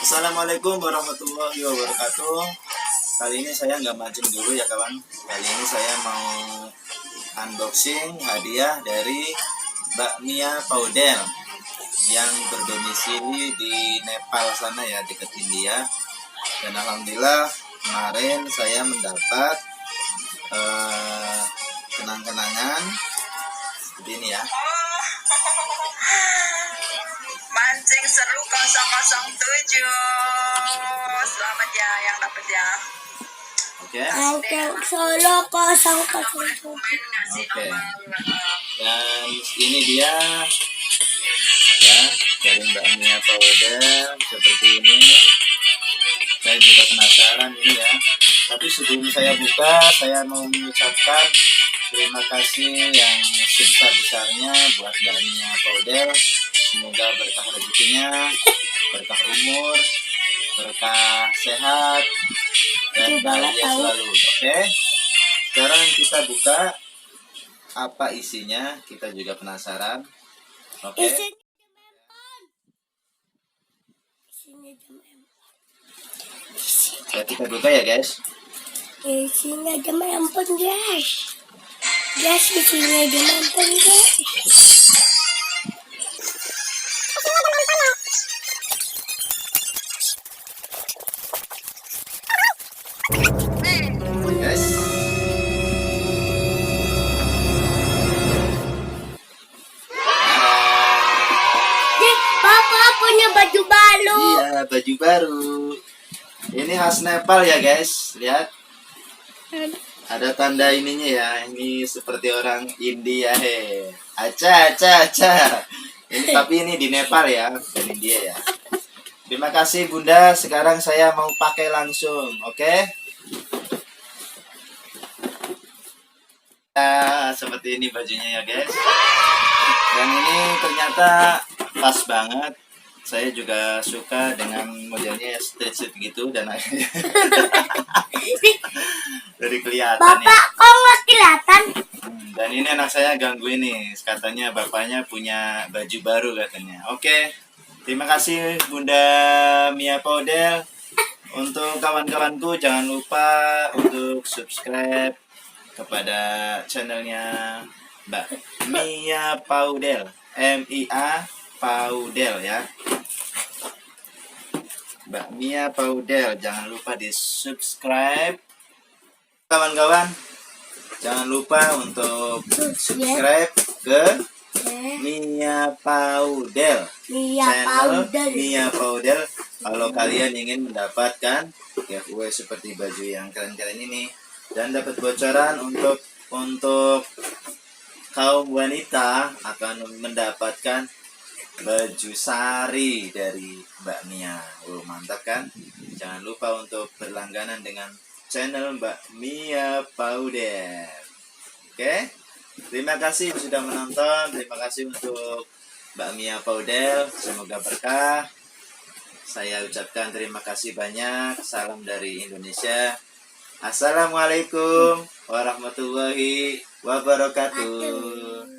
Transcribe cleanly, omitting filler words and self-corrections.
Assalamualaikum warahmatullahi wabarakatuh. Kali ini saya nggak mancing dulu ya kawan. Kali ini saya mau unboxing hadiah dari Mbak Mia Paudel yang berdomisili di Nepal sana ya, dekat India. Dan alhamdulillah kemarin saya mendapat kenang-kenangan seperti ini ya. Mancing seru 007. Selamat ya yang dapat ya. Oke. Mancing solo 007. Oke. Dan ini dia ya, dari Mbak Mia Paudel seperti ini. Saya juga penasaran ini ya. Tapi sebelum saya buka, saya mau mengucapkan terima kasih yang sebesar-besarnya buat Mbak Mia Paudel. Semoga berkah rezekinya, berkah umur, berkah sehat, dan bahagia selalu. Oke. Sekarang kita buka apa isinya, kita juga penasaran. Oke. Isinya jam empon. Ya, kita buka ya guys. Isinya jam empon guys. Guys, isinya jam empon guys. Guys. Papa punya baju baru. Iya, baju baru. Ini khas Nepal ya guys. Lihat. Ada tanda ininya ya. Ini seperti orang India he. Aca. Ini tapi ini di Nepal ya, bukan India ya. Terima kasih Bunda. Sekarang saya mau pakai langsung, oke? Nah, seperti ini bajunya ya guys. Dan ini ternyata pas banget. Saya juga suka dengan modelnya street gitu dan akhirnya dari kelihatan ya. Bapak kok nggak kelihatan? Dan ini anak saya ganggu ini, katanya bapaknya punya baju baru katanya. Oke, terima kasih Bunda Mia Paudel. Untuk kawan-kawanku jangan lupa untuk subscribe kepada channelnya Mbak Mia Paudel, MIA Paudel ya. Mbak Mia Paudel, jangan lupa di subscribe kawan-kawan. Jangan lupa untuk subscribe ke Mia Paudel, channel Mia Paudel. Kalau kalian ingin mendapatkan giveaway seperti baju yang keren-keren ini dan dapat bocoran untuk kaum wanita akan mendapatkan baju sari dari Mbak Mia. Mantap kan? Jangan lupa untuk berlangganan dengan channel Mbak Mia Paudel. Oke? Terima kasih sudah menonton. Terima kasih untuk Mbak Mia Paudel. Semoga berkah. Saya ucapkan terima kasih banyak. Salam dari Indonesia. Assalamualaikum warahmatullahi wabarakatuh.